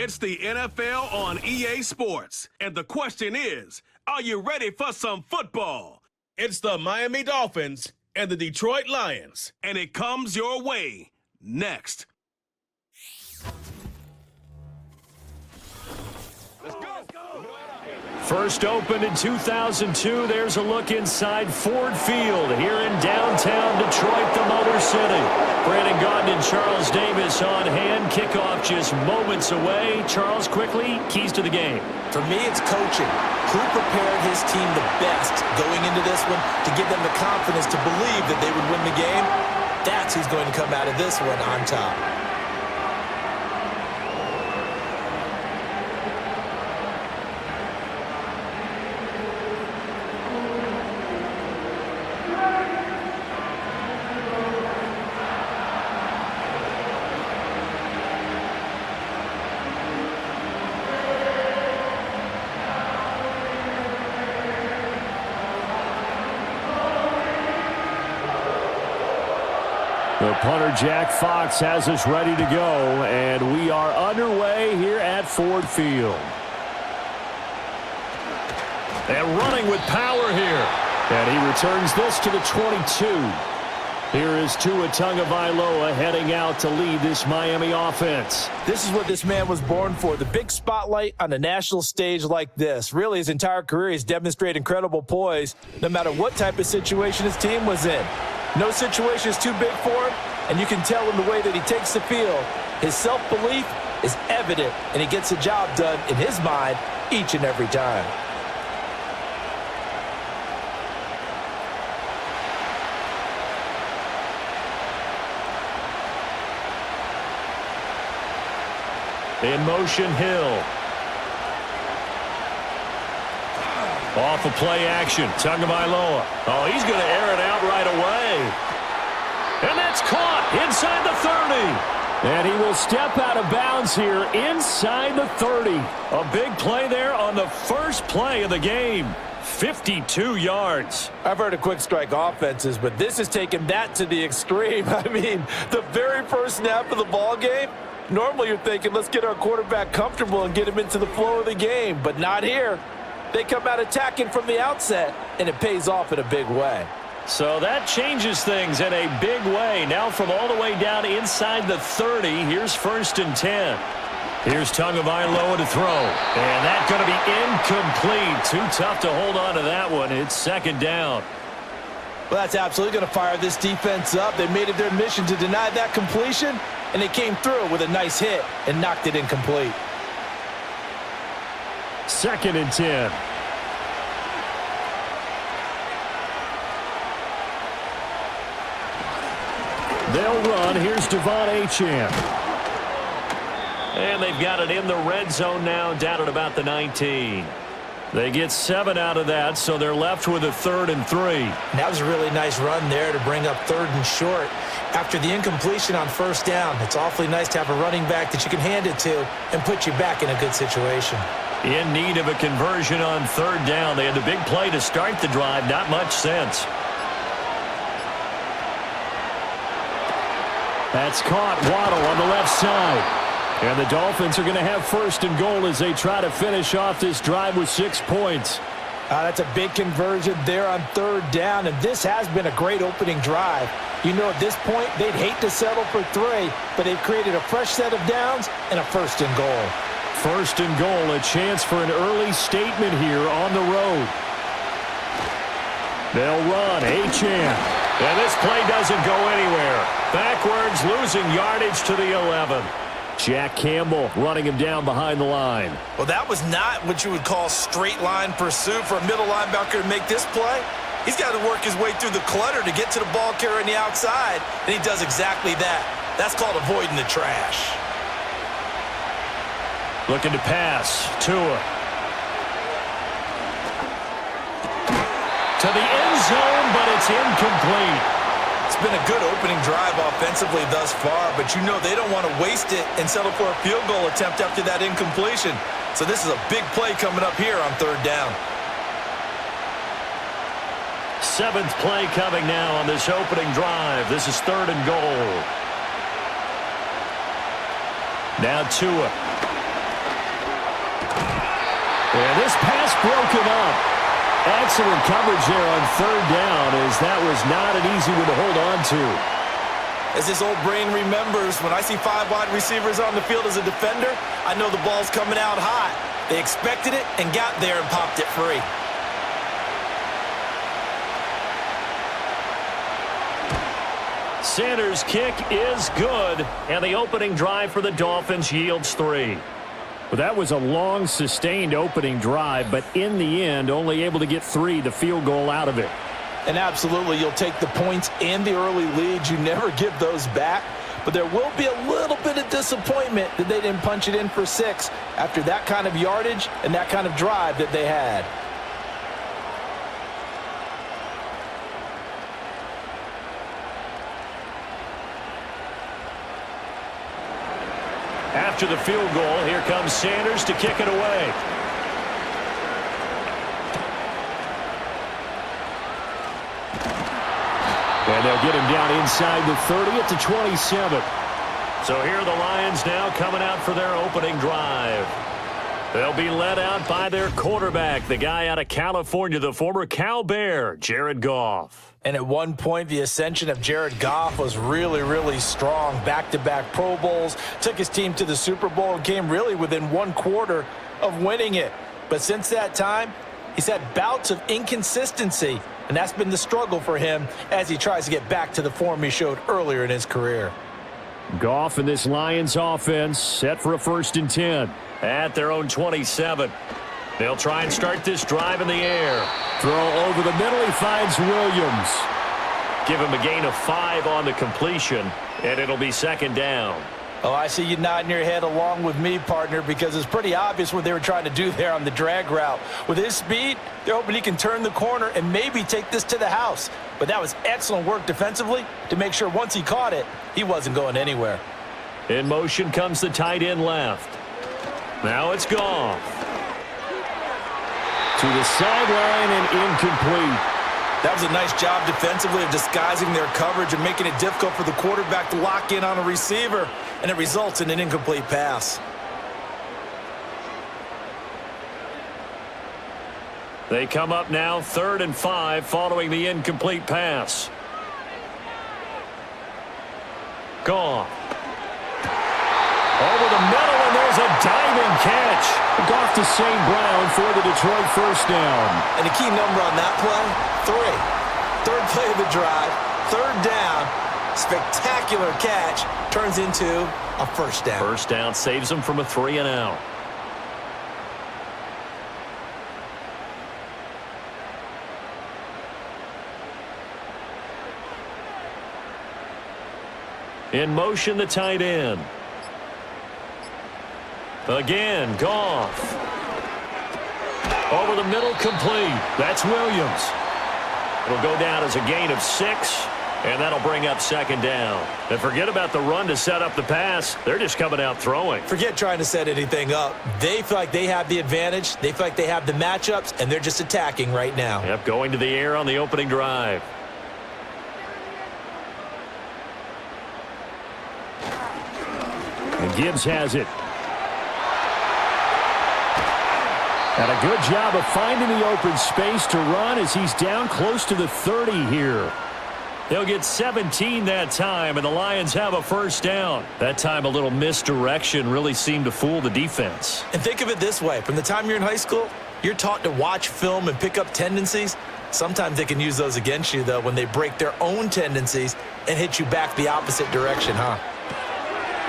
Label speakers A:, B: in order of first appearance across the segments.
A: It's the NFL on EA Sports. And the question is, are you ready for some football? It's the Miami Dolphins and the Detroit Lions. And it comes your way next.
B: First opened in 2002, there's a look inside Ford Field here in downtown Detroit, the Motor City. Brandon Gaudin and Charles Davis on hand. Kickoff just moments away. Charles, quickly, keys to the game.
C: For me, it's coaching. Who prepared his team the best going into this one to give them the confidence to believe that they would win the game? That's who's going to come out of this one on top.
B: The punter, Jack Fox, has us ready to go, and we are underway here at Ford Field. And running with power here. And he returns this to the 22. Here is Tua Tagovailoa heading out to lead this Miami offense.
C: This is what this man was born for, the big spotlight on a national stage like this. Really, his entire career, he's demonstrated incredible poise, no matter what type of situation his team was in. No situation is too big for him, and you can tell in the way that he takes the field. His self-belief is evident, and he gets the job done in his mind each and every time.
B: In motion, Hill. Off of play action, Tagovailoa. Oh, he's going to air it out right away. And that's caught inside the 30. And he will step out of bounds here inside the 30. A big play there on the first play of the game. 52 yards.
C: I've heard of quick strike offenses, but this is taking that to the extreme. I mean, the very first snap of the ball game, normally you're thinking, let's get our quarterback comfortable and get him into the flow of the game, but not here. They come out attacking from the outset, and it pays off in a big way.
B: So that changes things in a big way. Now from all the way down inside the 30, here's 1st and 10. Here's Tagovailoa to throw. And that's going to be incomplete. Too tough to hold on to that one. It's 2nd down.
C: Well, that's absolutely going to fire this defense up. They made it their mission to deny that completion, and they came through with a nice hit and knocked it incomplete.
B: 2nd and 10. They'll run. Here's Devon Achane. And they've got it in the red zone now, down at about the 19. They get 7 out of that, so they're left with a 3rd and 3.
C: That was a really nice run there to bring up 3rd and short. After the incompletion on 1st down, it's awfully nice to have a running back that you can hand it to and put you back in a good situation.
B: In need of a conversion on 3rd down. They had the big play to start the drive. Not much sense. That's caught. Waddle on the left side. And the Dolphins are going to have 1st and goal as they try to finish off this drive with 6 points.
C: That's a big conversion there on 3rd down, and this has been a great opening drive. You know, at this point, they'd hate to settle for 3, but they've created a fresh set of downs and a 1st and goal.
B: 1st and goal, a chance for an early statement here on the road. They'll run. Achane. And this play doesn't go anywhere. Backwards, losing yardage to the 11. Jack Campbell running him down behind the line.
C: Well, that was not what you would call straight line pursuit for a middle linebacker to make this play. He's got to work his way through the clutter to get to the ball carrier on the outside, and he does exactly that. That's called avoiding the trash.
B: Looking to pass. Tua. To the end zone, but it's incomplete.
C: It's been a good opening drive offensively thus far, but you know they don't want to waste it and settle for a field goal attempt after that incompletion. So this is a big play coming up here on 3rd down.
B: 7th play coming now on this opening drive. This is 3rd and goal. Now Tua. And this pass broken up. Excellent coverage there on third down, as that was not an easy one to hold on to.
C: As this old brain remembers, when I see 5 wide receivers on the field as a defender, I know the ball's coming out hot. They expected it and got there and popped it free.
B: Sanders' kick is good, and the opening drive for the Dolphins yields 3.
D: Well, that was a long, sustained opening drive, but in the end, only able to get 3, the field goal out of it.
C: And absolutely, you'll take the points and the early leads. You never give those back. But there will be a little bit of disappointment that they didn't punch it in for 6 after that kind of yardage and that kind of drive that they had.
B: After the field goal, here comes Sanders to kick it away. And they'll get him down inside the 30 at the 27. So here are the Lions now coming out for their opening drive. They'll be led out by their quarterback, the guy out of California, the former Cal Bear, Jared Goff.
C: And at one point, the ascension of Jared Goff was really, really strong. Back-to-back Pro Bowls, took his team to the Super Bowl and came really within 1 quarter of winning it. But since that time, he's had bouts of inconsistency, and that's been the struggle for him as he tries to get back to the form he showed earlier in his career.
D: Goff and this Lions offense set for a 1st and 10.
B: At their own 27. They'll try and start this drive in the air.
D: Throw over the middle, he finds Williams.
B: Give him a gain of 5 on the completion, and it'll be 2nd down.
C: Oh, I see you nodding your head along with me, partner, because it's pretty obvious what they were trying to do there on the drag route. With his speed, they're hoping he can turn the corner and maybe take this to the house. But that was excellent work defensively to make sure once he caught it, he wasn't going anywhere.
B: In motion comes the tight end left. Now it's Goff.
D: To the sideline and incomplete.
C: That was a nice job defensively of disguising their coverage and making it difficult for the quarterback to lock in on a receiver, and it results in an incomplete pass.
B: They come up now 3rd and 5 following the incomplete pass. Goff. Over the middle, and there's a diving catch.
D: Goff to St. Brown for the Detroit 1st down.
C: And the key number on that play, 3. 3rd play of the drive, 3rd down, spectacular catch, turns into a 1st down.
B: 1st down saves them from a 3 and out. In motion, the tight end. Again, Goff. Over the middle, complete. That's Williams. It'll go down as a gain of 6, and that'll bring up 2nd down. And forget about the run to set up the pass. They're just coming out throwing.
C: Forget trying to set anything up. They feel like they have the advantage. They feel like they have the matchups, and they're just attacking right now.
B: Yep, going to the air on the opening drive.
D: And Gibbs has it. And a good job of finding the open space to run as he's down close to the 30 here.
B: They'll get 17 that time, and the Lions have a 1st down. That time a little misdirection really seemed to fool the defense.
C: And think of it this way. From the time you're in high school, you're taught to watch film and pick up tendencies. Sometimes they can use those against you, though, when they break their own tendencies and hit you back the opposite direction, huh?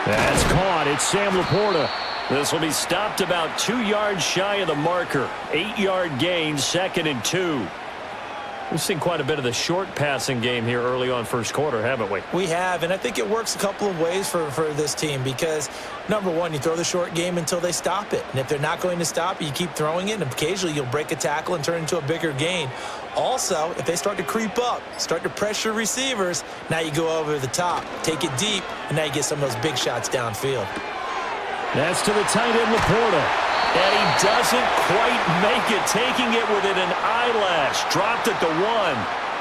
D: That's caught. It's Sam Laporta.
B: This will be stopped about 2 yards shy of the marker. 8-yard gain, 2nd and 2. We've seen quite a bit of the short passing game here early on 1st quarter, haven't we?
C: We have, and I think it works a couple of ways for this team because, number one, you throw the short game until they stop it. And if they're not going to stop it, you keep throwing it, and occasionally you'll break a tackle and turn it into a bigger gain. Also, if they start to creep up, start to pressure receivers, now you go over the top, take it deep, and now you get some of those big shots downfield.
D: That's to the tight end, Laporta.
B: And he doesn't quite make it, taking it within an eyelash. Dropped it to 1.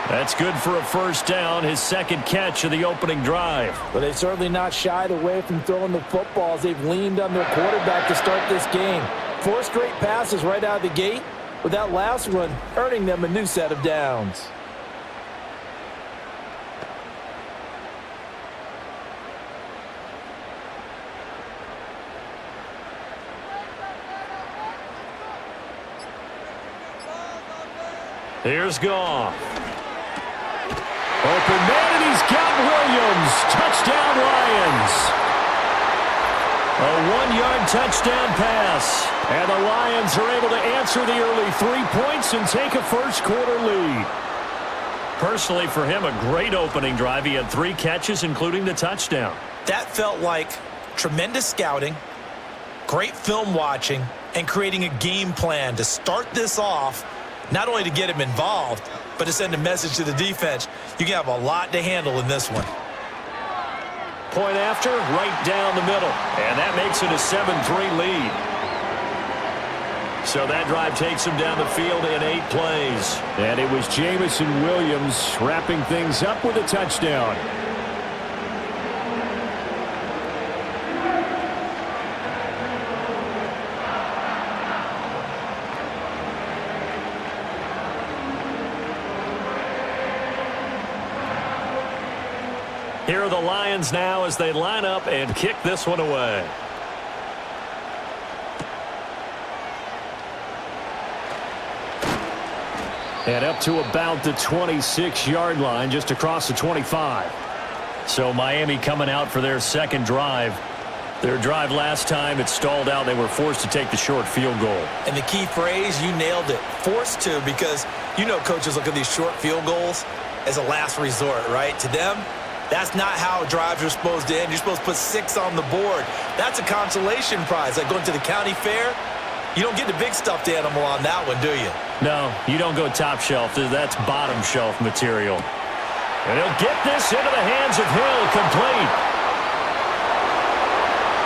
B: That's good for a 1st down, his 2nd catch of the opening drive.
C: But they've certainly not shied away from throwing the footballs. They've leaned on their quarterback to start this game. 4 straight passes right out of the gate, with that last one earning them a new set of downs.
B: Here's Goff. Open man, and he's got Williams. Touchdown, Lions. A 1-yard touchdown pass. And the Lions are able to answer the early 3 points and take a first-quarter lead. Personally, for him, a great opening drive. He had 3 catches, including the touchdown.
C: That felt like tremendous scouting, great film watching, and creating a game plan to start this off, not only to get him involved, but to send a message to the defense. You can have a lot to handle in this one.
B: Point after, right down the middle. And that makes it a 7-3 lead. So that drive takes him down the field in 8 plays.
D: And it was Jamison Williams wrapping things up with a touchdown.
B: Here are the Lions now as they line up and kick this one away. And up to about the 26-yard line, just across the 25. So Miami coming out for their second drive. Their drive last time, it stalled out. They were forced to take the short field goal.
C: And the key phrase, you nailed it, forced to, because you know coaches look at these short field goals as a last resort, right? To them, that's not how drives are supposed to end. You're supposed to put 6 on the board. That's a consolation prize. Like going to the county fair, you don't get the big stuffed animal on that one, do you?
B: No, you don't go top shelf. That's bottom shelf material. And he'll get this into the hands of Hill, complete.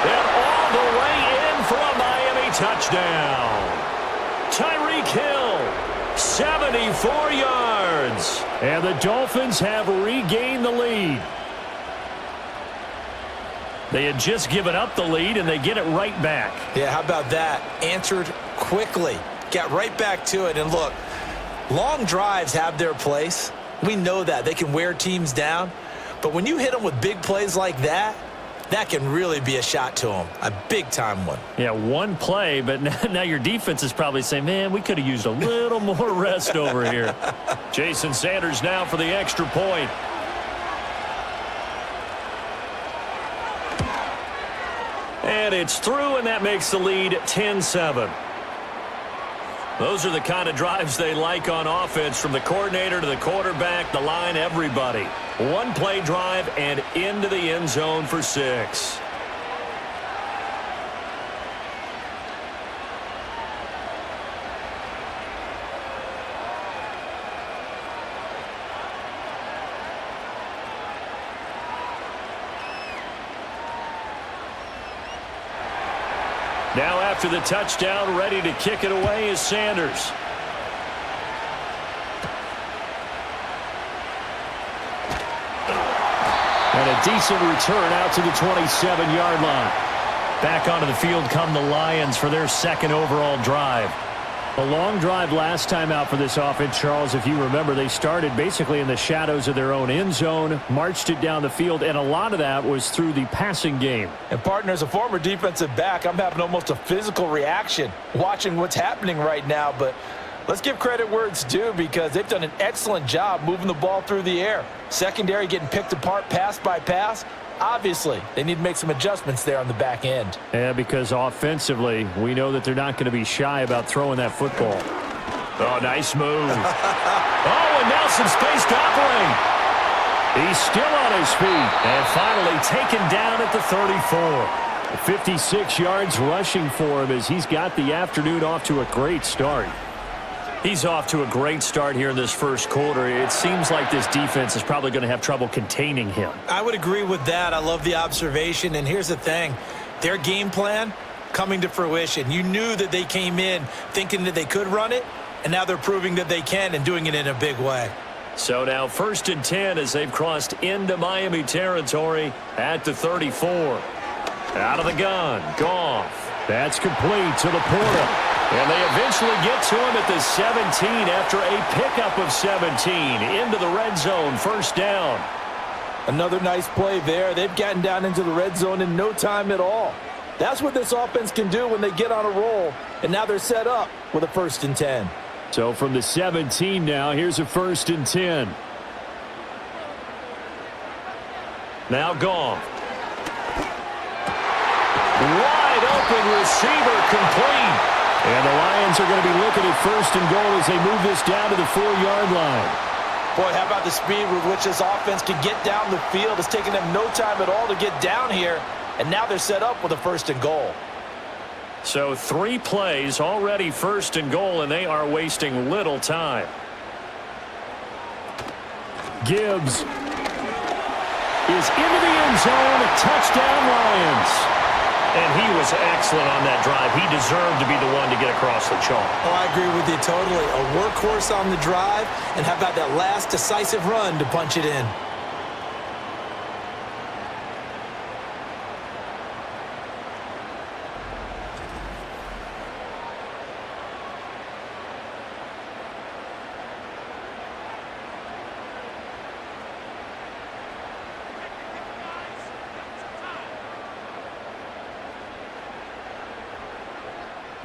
B: And all the way in for a Miami touchdown. Tyreek Hill, 74 yards.
D: And the Dolphins have regained the lead.
B: They had just given up the lead, and they get it right back.
C: Yeah, how about that? Answered quickly. Got right back to it. And look, long drives have their place. We know that. They can wear teams down. But when you hit them with big plays like that, that can really be a shot to them. A big-time one.
B: Yeah, one play, but now your defense is probably saying, man, we could have used a little more rest over here. Jason Sanders now for the extra point. And it's through, and that makes the lead 10-7. Those are the kind of drives they like on offense, from the coordinator to the quarterback, the line, everybody. One play drive and into the end zone for 6. Now after the touchdown, ready to kick it away is Sanders. And a decent return out to the 27-yard line. Back onto the field come the Lions for their second overall drive.
D: A long drive last time out for this offense, Charles. If you remember, they started basically in the shadows of their own end zone, marched it down the field, and a lot of that was through the passing game.
C: And, partner, as a former defensive back, I'm having almost a physical reaction watching what's happening right now. But let's give credit where it's due, because they've done an excellent job moving the ball through the air. Secondary getting picked apart pass by pass. Obviously, they need to make some adjustments there on the back end.
D: Yeah, because offensively, we know that they're not going to be shy about throwing that football.
B: Oh, nice move. Oh, and now some space to operate. He's still on his feet and finally taken down at the 34.
D: 56 yards rushing for him as he's got the afternoon off to a great start.
B: He's off to a great start here in this first quarter. It seems like this defense is probably going to have trouble containing him.
C: I would agree with that. I love the observation. And here's the thing. Their game plan coming to fruition. You knew that they came in thinking that they could run it, and now they're proving that they can and doing it in a big way.
B: So now 1st and 10 as they've crossed into Miami territory at the 34. Out of the gun, Goff.
D: That's complete to Laporta.
B: And they eventually get to him at the 17 after a pickup of 17 into the red zone. First down.
C: Another nice play there. They've gotten down into the red zone in no time at all. That's what this offense can do when they get on a roll. And now they're set up with a 1st and 10.
D: So from the 17 now, here's a 1st and 10.
B: Now Goff. Wide open receiver, complete.
D: And the Lions are going to be looking at 1st and goal as they move this down to the 4-yard line.
C: Boy, how about the speed with which this offense can get down the field? It's taken them no time at all to get down here. And now they're set up with a 1st and goal.
B: So 3 plays already 1st and goal, and they are wasting little time.
D: Gibbs is into the end zone. Touchdown, Lions.
B: And he was excellent on that drive. He deserved to be the one to get across the chalk.
C: Oh, I agree with you totally. A workhorse on the drive, and how about that last decisive run to punch it in?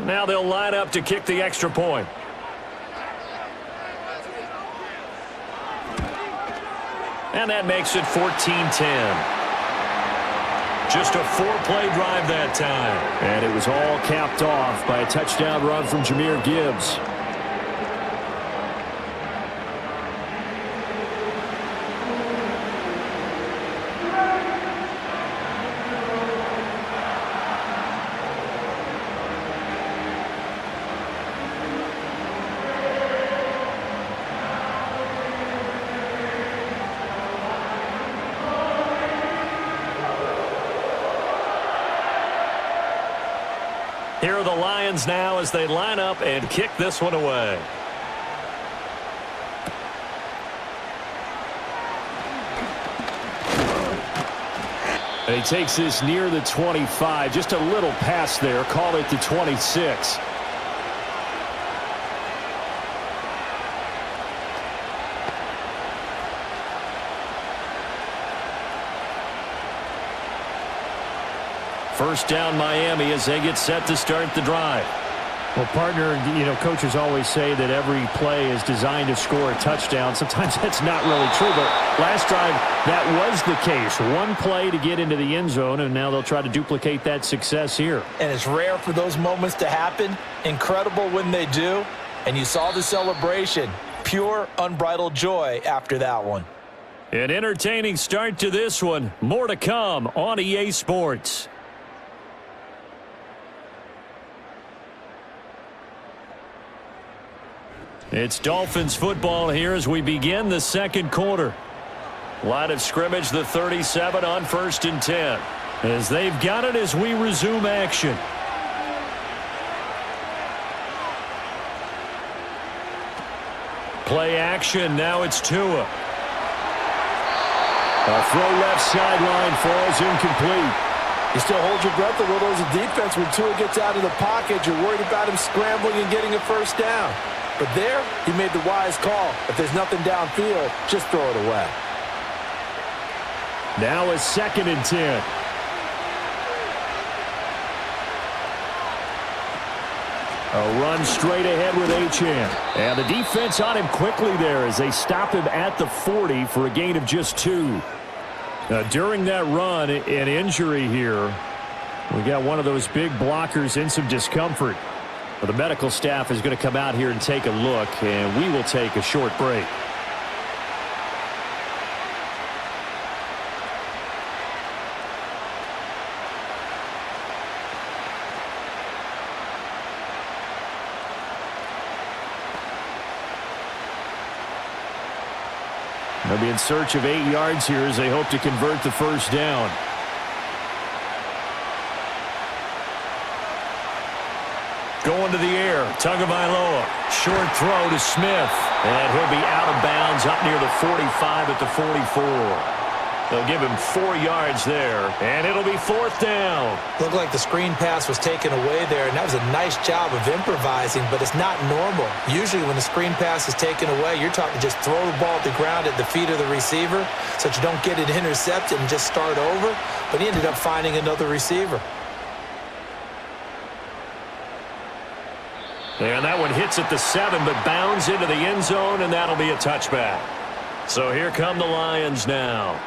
B: Now they'll line up to kick the extra point. And that makes it 14-10. Just a 4-play drive that time.
D: And it was all capped off by a touchdown run from Jahmyr Gibbs.
B: Here are the Lions now as they line up and kick this one away.
D: And he takes this near the 25. Just a little pass there. Call it the 26.
B: First down Miami as they get set to start the drive.
D: Well, partner, coaches always say that every play is designed to score a touchdown. Sometimes that's not really true, but last drive, that was the case. One play to get into the end zone, and now they'll try to duplicate that success here.
C: And it's rare for those moments to happen. Incredible when they do. And you saw the celebration. Pure, unbridled joy after that one.
B: An entertaining start to this one. More to come on EA Sports. It's Dolphins football here as we begin the second quarter. Line of scrimmage, the 37 on 1st and 10. As they've got it as we resume action. Play action, now it's Tua.
D: A throw left sideline falls incomplete.
C: You still hold your breath a little as a defense when Tua gets out of the pocket. You're worried about him scrambling and getting a first down. But there, he made the wise call. If there's nothing downfield, just throw it away.
D: Now a 2nd and 10. A run straight ahead with Achane. And the defense on him quickly there as they stop him at the 40 for a gain of just 2. Now, during that run, an injury here. We got one of those big blockers in some discomfort. Well, the medical staff is going to come out here and take a look, and we will take a short break. They'll be in search of 8 yards here as they hope to convert the first down.
B: Going to the air, Tagovailoa. Short throw to Smith. And he'll be out of bounds up near the 45 at the 44. They'll give him 4 yards there, and it'll be 4th down.
C: Looked like the screen pass was taken away there, and that was a nice job of improvising, but it's not normal. Usually when the screen pass is taken away, you're taught to just throw the ball at the ground at the feet of the receiver so that you don't get it intercepted and just start over, but he ended up finding another receiver.
B: And that one hits at the 7, but bounds into the end zone, and that'll be a touchback. So here come the Lions now.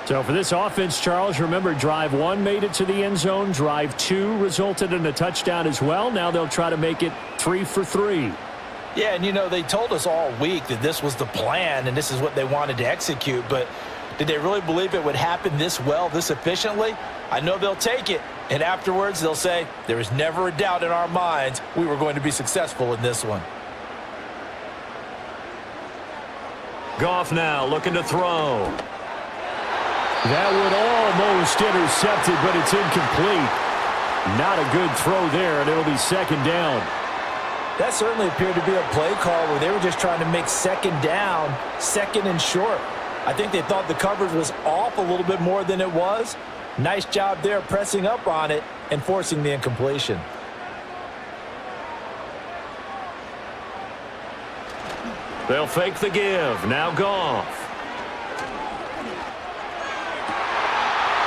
D: So for this offense, Charles, remember drive 1 made it to the end zone. Drive 2 resulted in a touchdown as well. Now they'll try to make it 3 for 3.
C: Yeah, and you know, they told us all week that this was the plan and this is what they wanted to execute, but did they really believe it would happen this well, this efficiently? I know they'll take it, and afterwards they'll say, there was never a doubt in our minds we were going to be successful in this one.
B: Goff now looking to throw.
D: That one almost intercepted, but it's incomplete. Not a good throw there, and it'll be 2nd down.
C: That certainly appeared to be a play call where they were just trying to make 2nd down, 2nd and short. I think they thought the coverage was off a little bit more than it was. Nice job there pressing up on it and forcing the incompletion.
B: They'll fake the give. Now Goff.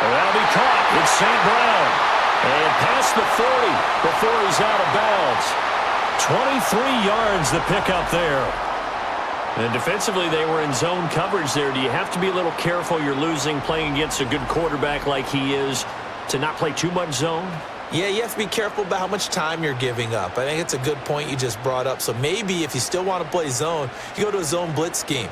B: That'll be caught. It's St. Brown. And past the 40 before he's out of bounds. 23 yards the pickup there. And defensively, they were in zone coverage there. Do you have to be a little careful? You're losing playing against a good quarterback like he is to not play too much zone?
C: Yeah, you have to be careful about how much time you're giving up. I think it's a good point you just brought up. So maybe if you still want to play zone, you go to a zone blitz scheme.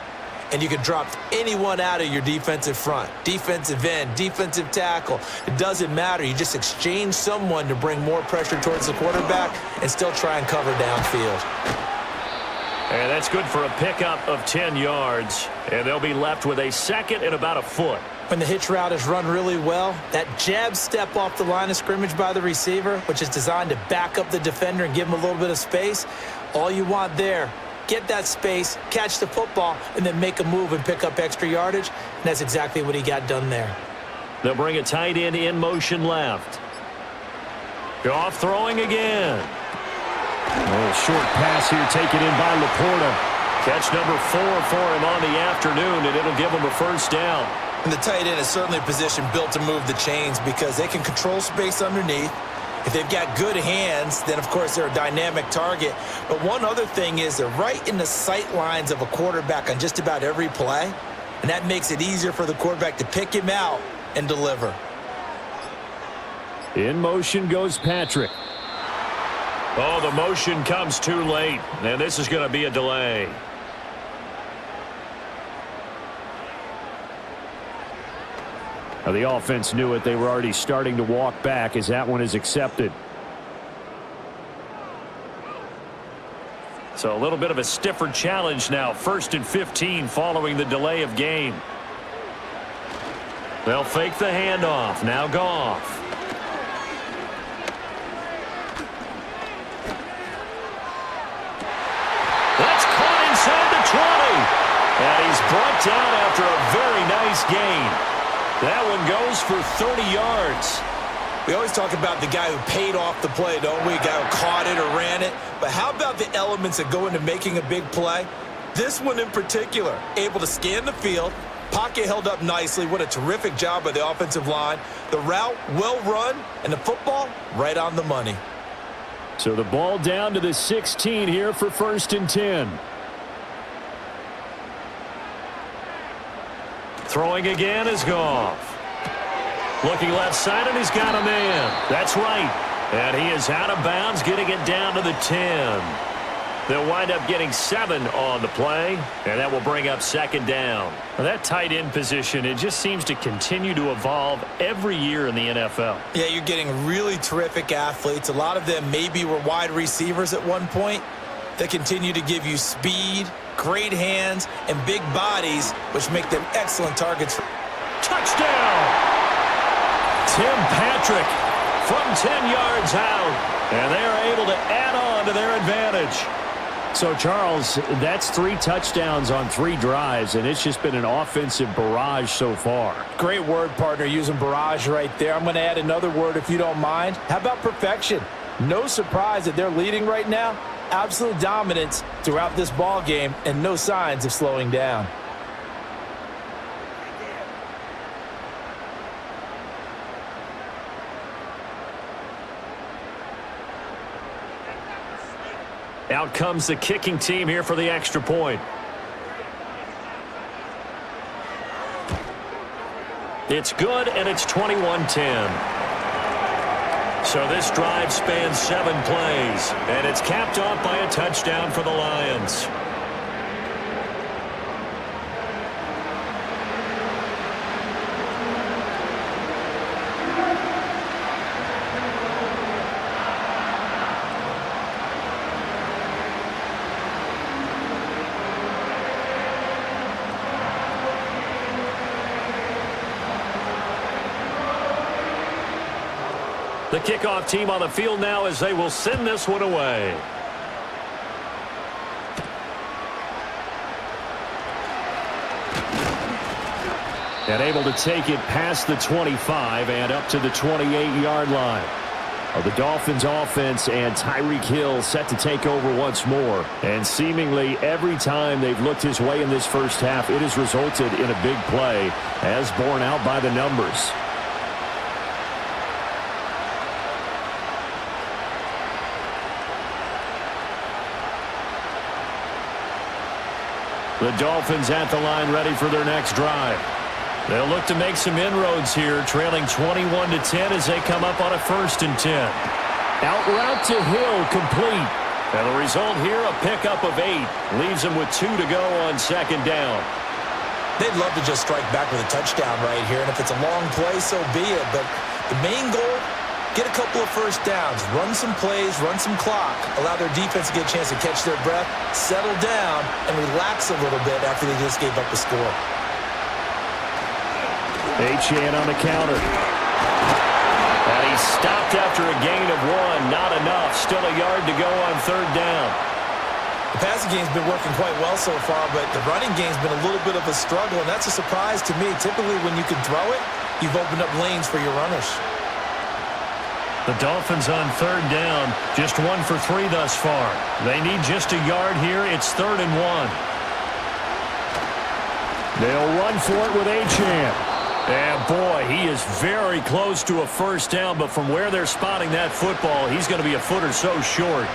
C: And you can drop anyone out of your defensive front, defensive end, defensive tackle. It doesn't matter. You just exchange someone to bring more pressure towards the quarterback and still try and cover downfield.
B: And that's good for a pickup of 10 yards. And they'll be left with a 2nd and about a foot.
C: When the hitch route is run really well, that jab step off the line of scrimmage by the receiver, which is designed to back up the defender and give him a little bit of space, all you want there, get that space, catch the football, and then make a move and pick up extra yardage. And that's exactly what he got done there.
B: They'll bring a tight end in motion left. Goff throwing again.
D: A short pass here taken in by Laporta.
B: Catch number 4 for him on the afternoon, and it'll give him a 1st down.
C: And the tight end is certainly a position built to move the chains because they can control space underneath. If they've got good hands, then, of course, they're a dynamic target. But one other thing is they're right in the sight lines of a quarterback on just about every play, and that makes it easier for the quarterback to pick him out and deliver.
D: In motion goes Patrick.
B: Oh, the motion comes too late, and this is going to be a delay.
D: Now, the offense knew it. They were already starting to walk back as that one is accepted.
B: So a little bit of a stiffer challenge now. 1st and 15 following the delay of game. They'll fake the handoff. Now Goff. That's caught inside the 20. And he's brought down after a very nice gain. That one goes for 30 yards.
C: We always talk about the guy who paid off the play, don't we? A guy who caught it or ran it. But how about the elements that go into making a big play? This one in particular, able to scan the field, pocket held up nicely. What a terrific job by the offensive line. The route, well run, and the football, right on the money.
D: So the ball down to the 16 here for 1st and 10.
B: Throwing again is Goff. Looking left side, and he's got a man. That's right. And he is out of bounds, getting it down to the 10. They'll wind up getting 7 on the play, and that will bring up 2nd down.
D: Well, that tight end position, it just seems to continue to evolve every year in the NFL.
C: Yeah, you're getting really terrific athletes. A lot of them maybe were wide receivers at one point. They continue to give you speed, great hands, and big bodies, which make them excellent targets.
B: Touchdown! Tim Patrick from 10 yards out, and they are able to add on to their advantage.
D: So, Charles, that's 3 touchdowns on 3 drives, and it's just been an offensive barrage so far.
C: Great word, partner, using barrage right there. I'm going to add another word if you don't mind. How about perfection? No surprise that they're leading right now. Absolute dominance throughout this ball game and no signs of slowing down.
B: Out comes the kicking team here for the extra point. It's good, and it's 21-10. So this drive spans 7 plays, and it's capped off by a touchdown for the Lions. The kickoff team on the field now as they will send this one away. And able to take it past the 25 and up to the 28-yard line. The Dolphins offense and Tyreek Hill set to take over once more. And seemingly every time they've looked his way in this first half, it has resulted in a big play as borne out by the numbers. The Dolphins at the line ready for their next drive. They'll look to make some inroads here, trailing 21-10 as they come up on a 1st and 10. Out route to Hill, complete. And the result here, a pickup of 8. Leaves them with 2 to go on 2nd down.
C: They'd love to just strike back with a touchdown right here, and if it's a long play, so be it. But the main goal, get a couple of first downs, run some plays, run some clock, allow their defense to get a chance to catch their breath, settle down, and relax a little bit after they just gave up the score.
D: Achane on the counter.
B: And he stopped after a gain of 1. Not enough. Still a yard to go on 3rd down.
C: The passing game's been working quite well so far, but the running game's been a little bit of a struggle, and that's a surprise to me. Typically, when you can throw it, you've opened up lanes for your runners.
B: The Dolphins on 3rd down, just 1 for 3 thus far. They need just a yard here. It's 3rd and 1.
D: They'll run for it with Achane.
B: And boy, he is very close to a 1st down, but from where they're spotting that football, he's going to be a foot or so short.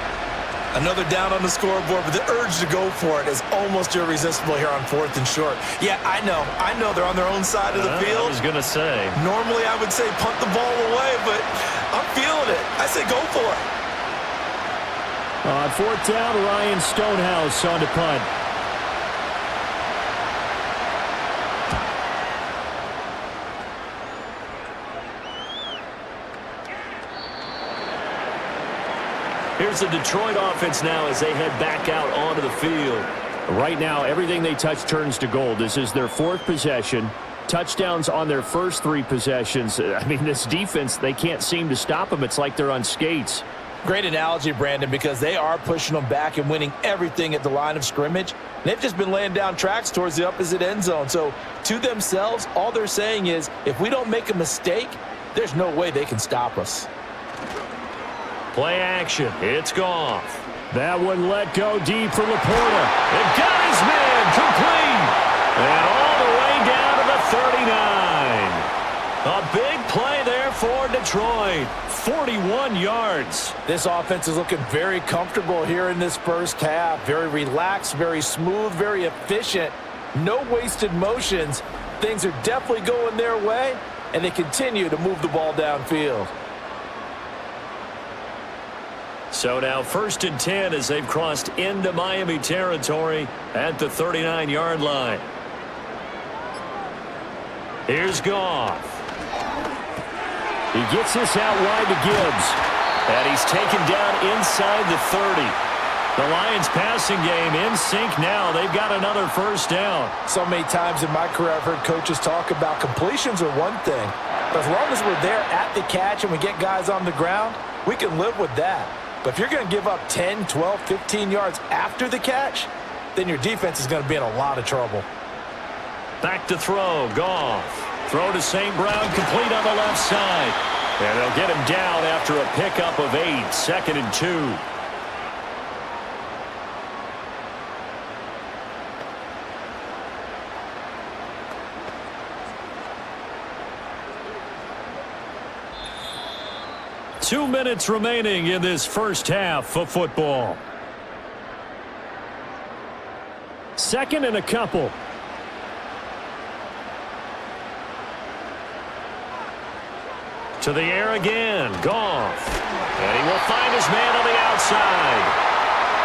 C: Another down on the scoreboard, but the urge to go for it is almost irresistible here on 4th and short. Yeah, I know they're on their own side of the field.
B: I was going to say.
C: Normally I would say punt the ball away, but I'm feeling it. I say go for it.
D: On 4th down, Ryan Stonehouse on to punt.
B: Here's the Detroit offense now as they head back out onto the field.
D: Right now, everything they touch turns to gold. This is their 4th possession. Touchdowns on their first 3 possessions. I mean, this defense, they can't seem to stop them. It's like they're on skates.
C: Great analogy, Brandon, because they are pushing them back and winning everything at the line of scrimmage. They've just been laying down tracks towards the opposite end zone. So, to themselves, all they're saying is, if we don't make a mistake, there's no way they can stop us.
B: Play action. It's Goff.
D: That one let go deep for Laporta.
B: It got his man complete. And all the way down to the 39. A big play there for Detroit. 41 yards.
C: This offense is looking very comfortable here in this first half. Very relaxed, very smooth, very efficient. No wasted motions. Things are definitely going their way, and they continue to move the ball downfield.
B: So now 1st and 10 as they've crossed into Miami territory at the 39-yard line. Here's Goff.
D: He gets this out wide to Gibbs.
B: And he's taken down inside the 30. The Lions passing game in sync now. They've got another 1st down.
C: So many times in my career I've heard coaches talk about completions are one thing. But as long as we're there at the catch and we get guys on the ground, we can live with that. But if you're going to give up 10, 12, 15 yards after the catch, then your defense is going to be in a lot of trouble.
B: Back to throw, Goff. Throw to St. Brown, complete on the left side. And they'll get him down after a pickup of 8, 2nd and 2. Two minutes remaining in this first half of football. 2nd and a couple. To the air again, Goff. And he will find his man on the outside.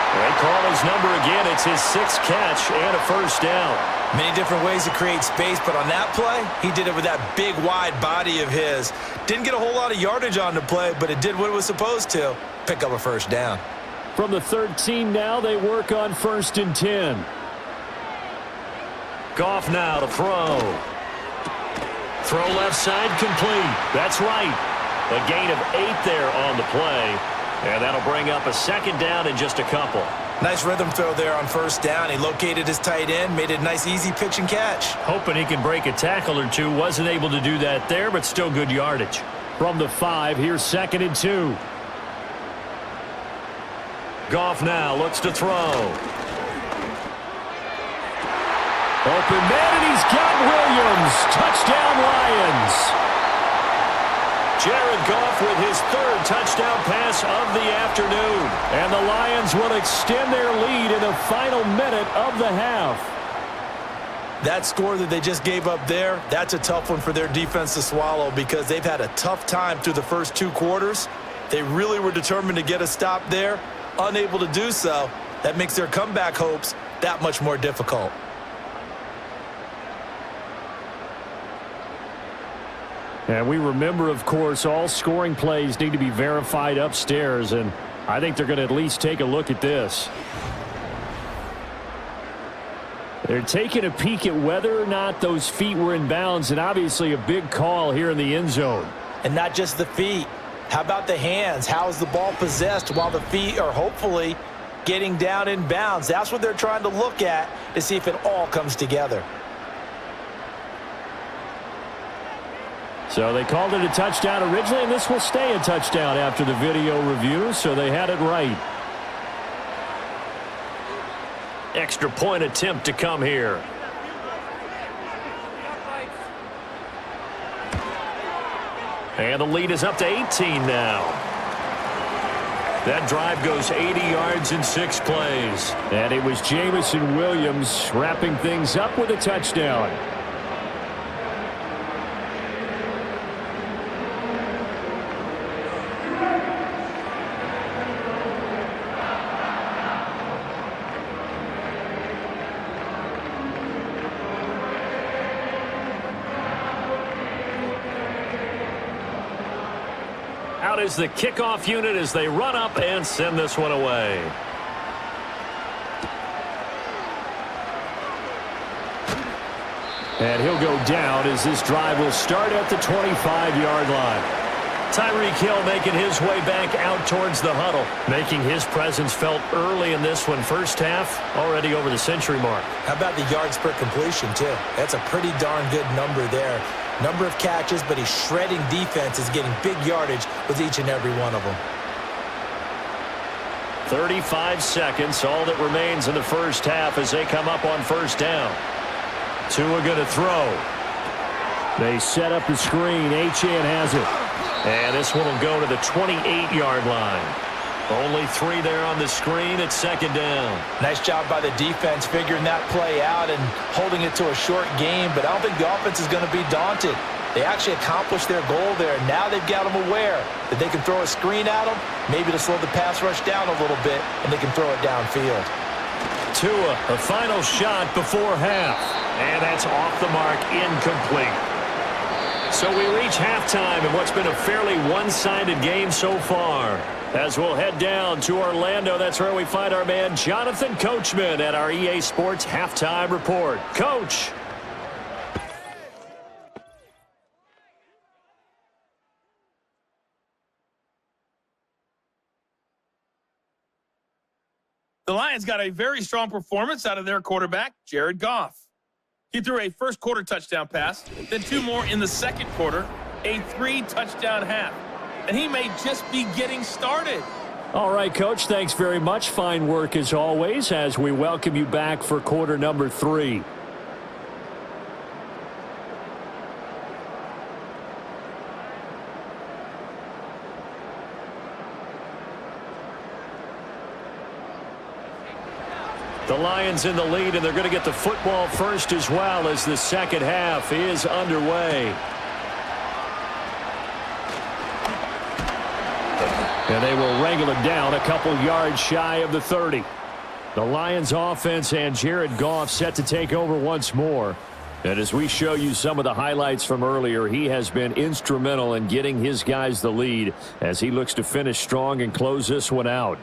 B: They call his number again. It's his 6th catch and a first down.
C: Many different ways to create space, but on that play, he did it with that big, wide body of his. Didn't get a whole lot of yardage on the play, but it did what it was supposed to. Pick up a first down.
B: From the 13 now, they work on 1st and 10. Goff now to throw. Throw left side complete. That's right. A gain of 8 there on the play. And that'll bring up a 2nd down in just a couple.
C: Nice rhythm throw there on 1st down. He located his tight end, made it a nice, easy pitch and catch.
B: Hoping he can break a tackle or two. Wasn't able to do that there, but still good yardage. From the 5, here's 2nd and 2. Goff now looks to throw. Open man, and he's got Williams. Touchdown, Lions. Jared Goff with his 3rd touchdown pass of the afternoon. And the Lions will extend their lead in the final minute of the half.
C: That score that they just gave up there, that's a tough one for their defense to swallow because they've had a tough time through the first 2 quarters. They really were determined to get a stop there, unable to do so. That makes their comeback hopes that much more difficult.
B: And we remember, of course, all scoring plays need to be verified upstairs, and I think they're going to at least take a look at this. They're taking a peek at whether or not those feet were in bounds, and obviously a big call here in the end zone.
C: And not just the feet. How about the hands? How is the ball possessed while the feet are hopefully getting down in bounds? That's what they're trying to look at to see if it all comes together.
B: So they called it a touchdown originally, and this will stay a touchdown after the video review, so they had it right. Extra point attempt to come here. And the lead is up to 18 now. That drive goes 80 yards in 6 plays. And it was Jamison Williams wrapping things up with a touchdown. Out is the kickoff unit as they run up and send this one away. And he'll go down as this drive will start at the 25-yard line. Tyreek Hill making his way back out towards the huddle, making his presence felt early in this one. First half, already over the century mark.
C: How about the yards per completion, too? That's a pretty darn good number there. Number of catches, but he's shredding defense, is getting big yardage with each and every one of them.
B: 35 seconds, all that remains in the first half as they come up on 1st down. Tua going to throw. They set up the screen. Achane has it. And this one will go to the 28-yard line. Only 3 there on the screen at 2nd down.
C: Nice job by the defense figuring that play out and holding it to a short game, but I don't think the offense is going to be daunted. They actually accomplished their goal there. Now they've got them aware that they can throw a screen at them, maybe to slow the pass rush down a little bit, and they can throw it downfield.
B: Tua, a final shot before half. And that's off the mark, incomplete. So we reach halftime in what's been a fairly one-sided game so far. As we'll head down to Orlando, that's where we find our man Jonathan Coachman at our EA Sports Halftime Report. Coach.
E: The Lions got a very strong performance out of their quarterback, Jared Goff. He threw a first-quarter touchdown pass, then 2 more in the second quarter, a 3-touchdown half. And he may just be getting started.
D: All right, Coach, thanks very much. Fine work as always as we welcome you back for quarter number 3. The Lions in the lead, and they're going to get the football first as well as the second half is underway. And they will wrangle it down a couple yards shy of the 30. The Lions offense and Jared Goff set to take over once more. And as we show you some of the highlights from earlier, he has been instrumental in getting his guys the lead as he looks to finish strong and close this one out.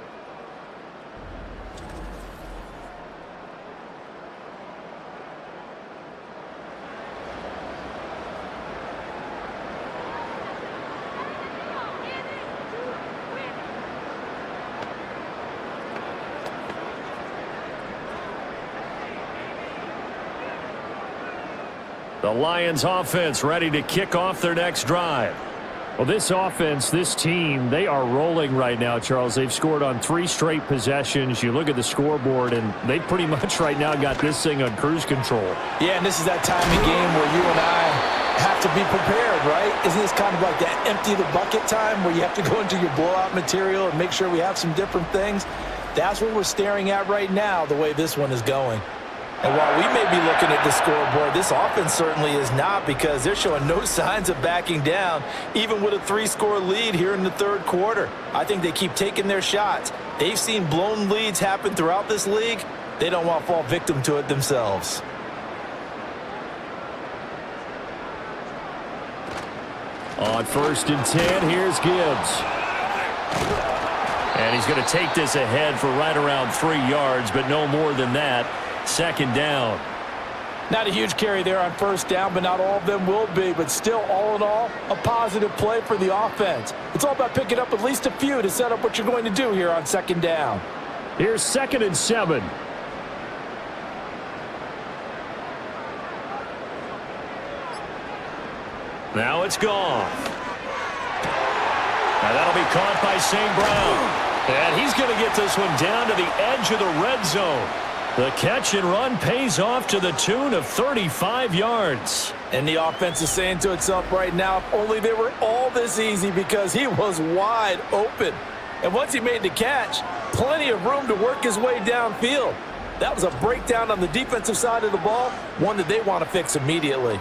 D: The Lions offense ready to kick off their next drive. Well, this offense, this team, they are rolling right now, Charles. They've scored on 3 straight possessions. You look at the scoreboard, and they pretty much right now got this thing on cruise control.
C: Yeah, and this is that time of game where you and I have to be prepared, right? Isn't this kind of like that empty the bucket time where you have to go into your blowout material and make sure we have some different things? That's what we're staring at right now, the way this one is going. And while we may be looking at the scoreboard, this offense certainly is not, because they're showing no signs of backing down, even with a 3-score lead here in the third quarter. I think they keep taking their shots. They've seen blown leads happen throughout this league. They don't want to fall victim to it themselves.
D: On 1st and 10, here's Gibbs. And he's going to take this ahead for right around 3 yards, but no more than that. 2nd down.
C: Not a huge carry there on 1st down, but not all of them will be. But still, all in all, a positive play for the offense. It's all about picking up at least a few to set up what you're going to do here on 2nd down.
D: Here's 2nd and 7. Now it's gone. Now that'll be caught by St. Brown. And he's going to get this one down to the edge of the red zone. The catch and run pays off to the tune of 35 yards.
C: And the offense is saying to itself right now, if only they were all this easy, because he was wide open. And once he made the catch, plenty of room to work his way downfield. That was a breakdown on the defensive side of the ball, one that they want to fix immediately.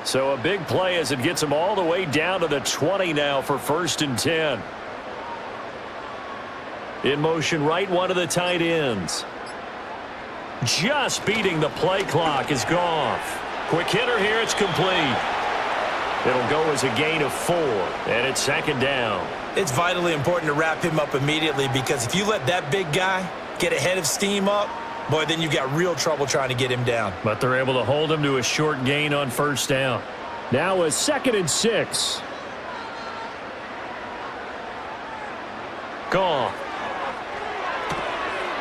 D: So a big play as it gets him all the way down to the 20 now for 1st and 10. In motion right, one of the tight ends. Just beating the play clock is Goff. Quick hitter here, it's complete. It'll go as a gain of 4, and it's 2nd down.
C: It's vitally important to wrap him up immediately, because if you let that big guy get ahead of steam up, boy, then you got real trouble trying to get him down.
D: But they're able to hold him to a short gain on 1st down. Now a 2nd and 6. Goff.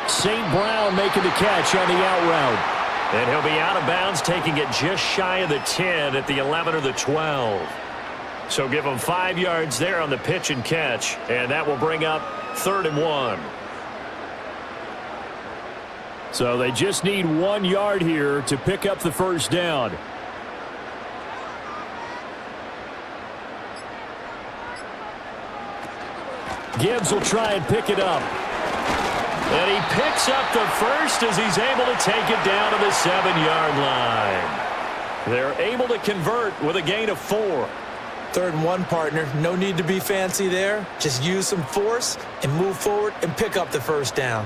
D: St. Brown making the catch on the out route. And he'll be out of bounds, taking it just shy of the 10 at the 11 or the 12. So give him 5 yards there on the pitch and catch, and that will bring up 3rd and 1. So they just need 1 yard here to pick up the 1st down. Gibbs will try and pick it up. And he picks up the 1st as he's able to take it down to the 7-yard line. They're able to convert with a gain of 4.
C: 3rd and 1, partner. No need to be fancy there. Just use some force and move forward and pick up the 1st down.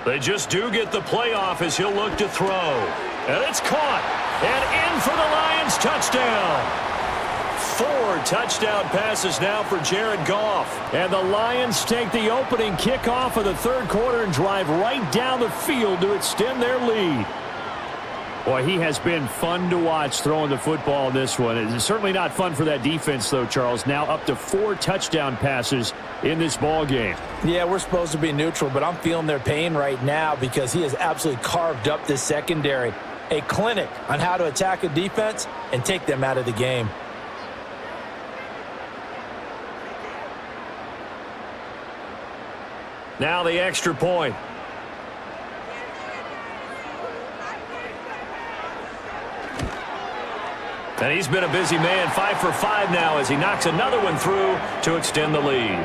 D: They just do get the playoff as he'll look to throw. And it's caught. And in for the Lions touchdown.
B: 4 touchdown passes now for Jared Goff.
D: And the Lions take the opening kickoff of the third quarter and drive right down the field to extend their lead. Boy, he has been fun to watch throwing the football in this one. It's certainly not fun for that defense, though, Charles. Now up to 4 touchdown passes in this ball game.
C: Yeah, we're supposed to be neutral, but I'm feeling their pain right now because he has absolutely carved up this secondary. A clinic on how to attack a defense and take them out of the game.
B: Now the extra point. And he's been a busy man, 5 for 5 now as he knocks another one through to extend the lead.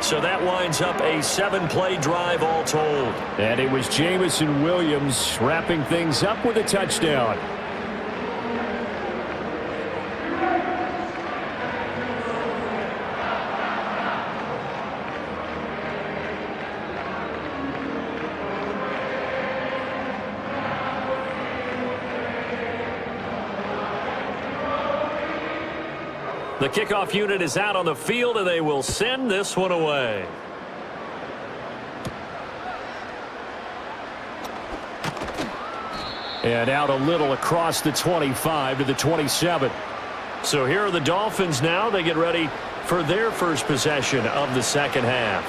B: So that winds up a 7-play drive all told.
D: And it was Jamison Williams wrapping things up with a touchdown.
B: The kickoff unit is out on the field, and they will send this one away.
D: And out a little across the 25 to the 27.
B: So here are the Dolphins now. They get ready for their first possession of the second half.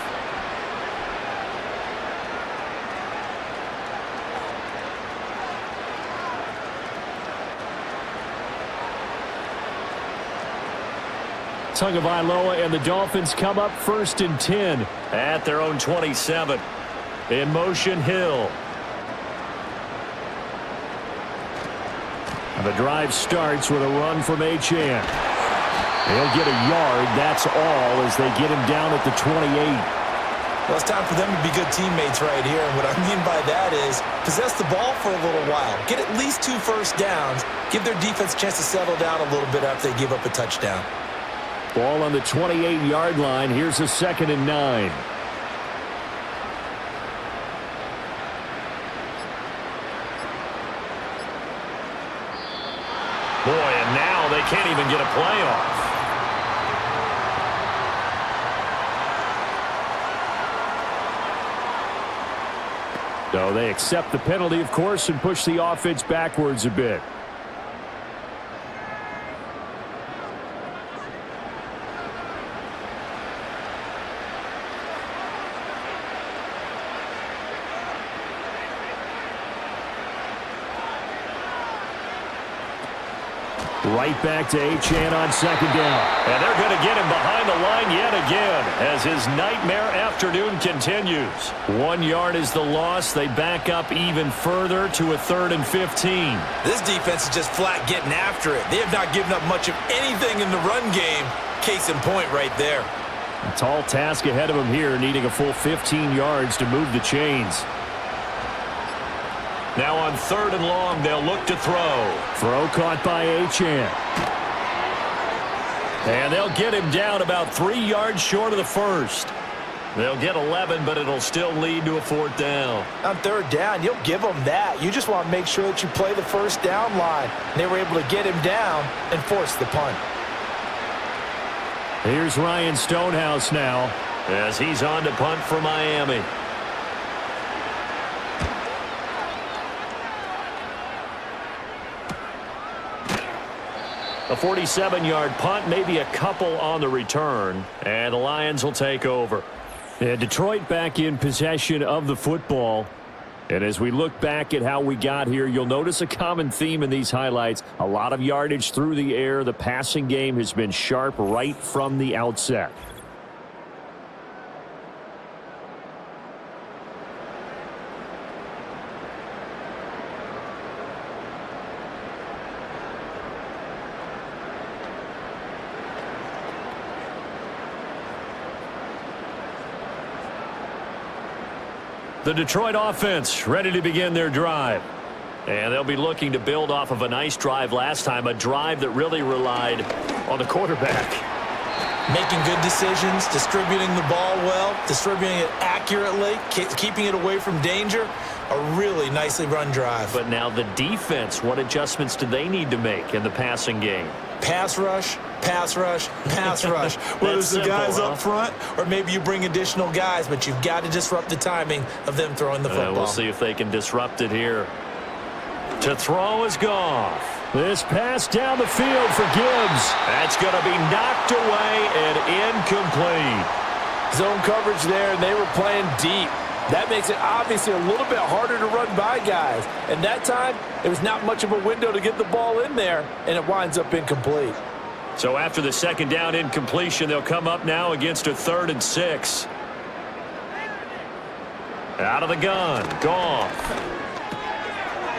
D: Tagovailoa and the Dolphins come up 1st and 10.
B: At their own 27. In motion, Hill.
D: And the drive starts with a run from Achane. They'll get a yard, that's all, as they get him down at the 28.
C: Well, it's time for them to be good teammates right here. And what I mean by that is possess the ball for a little while. Get at least 2 first downs. Give their defense a chance to settle down a little bit after they give up a touchdown.
D: Ball on the 28-yard line. Here's a 2nd and 9.
B: Boy, and now they can't even get a play off.
D: So they accept the penalty, of course, and push the offense backwards a bit. Right back to Achane on 2nd down.
B: And they're going to get him behind the line yet again as his nightmare afternoon continues.
D: 1 yard is the loss. They back up even further to a 3rd and 15.
C: This defense is just flat getting after it. They have not given up much of anything in the run game. Case in point right there.
D: A tall task ahead of them here, needing a full 15 yards to move the chains.
B: Now on 3rd and long, they'll look to throw.
D: Throw caught by Achane.
B: And they'll get him down about 3 yards short of the first. They'll get 11, but it'll still lead to a 4th down.
C: On 3rd down, you'll give them that. You just want to make sure that you play the first down line. And they were able to get him down and force the punt.
D: Here's Ryan Stonehouse now
B: as he's on to punt for Miami. A 47-yard punt, maybe a couple on the return, and the Lions will take over.
D: And Detroit back in possession of the football. And as we look back at how we got here, you'll notice a common theme in these highlights. A lot of yardage through the air. The passing game has been sharp right from the outset.
B: The Detroit offense ready to begin their drive. And they'll be looking to build off of a nice drive last time, a drive that really relied on the quarterback.
C: Making good decisions, distributing the ball well, distributing it accurately, keeping it away from danger. A really nicely run drive.
B: But now the defense, what adjustments do they need to make in the passing game?
C: pass rush, pass rush, pass rush. Whether it's the guys up front or maybe you bring additional guys, but you've got to disrupt the timing of them throwing the football.
B: We'll see if they can disrupt it here. To throw is Goff. This pass down the field for Gibbs. That's going to be knocked away and incomplete.
C: Zone coverage there, and they were playing deep. That makes it obviously a little bit harder to run by guys. And that time, there was not much of a window to get the ball in there, and it winds up incomplete.
B: So after the second down incompletion, they'll come up now against a 3rd and 6. Out of the gun, Goff.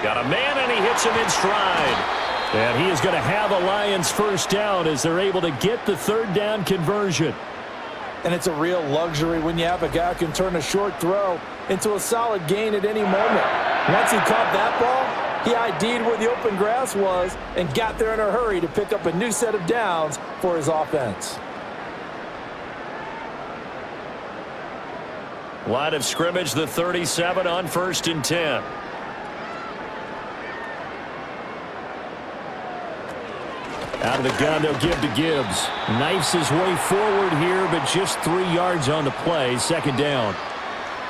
B: Got a man, and he hits him in stride. And he is going to have a Lions first down as they're able to get the 3rd down conversion.
C: And it's a real luxury when you have a guy who can turn a short throw into a solid gain at any moment. Once he caught that ball, he ID'd where the open grass was and got there in a hurry to pick up a new set of downs for his offense.
B: Line of scrimmage, the 37 on 1st and 10. Out of the gun, they'll give to Gibbs. Knifes his way forward here, but just 3 yards on the play. 2nd down.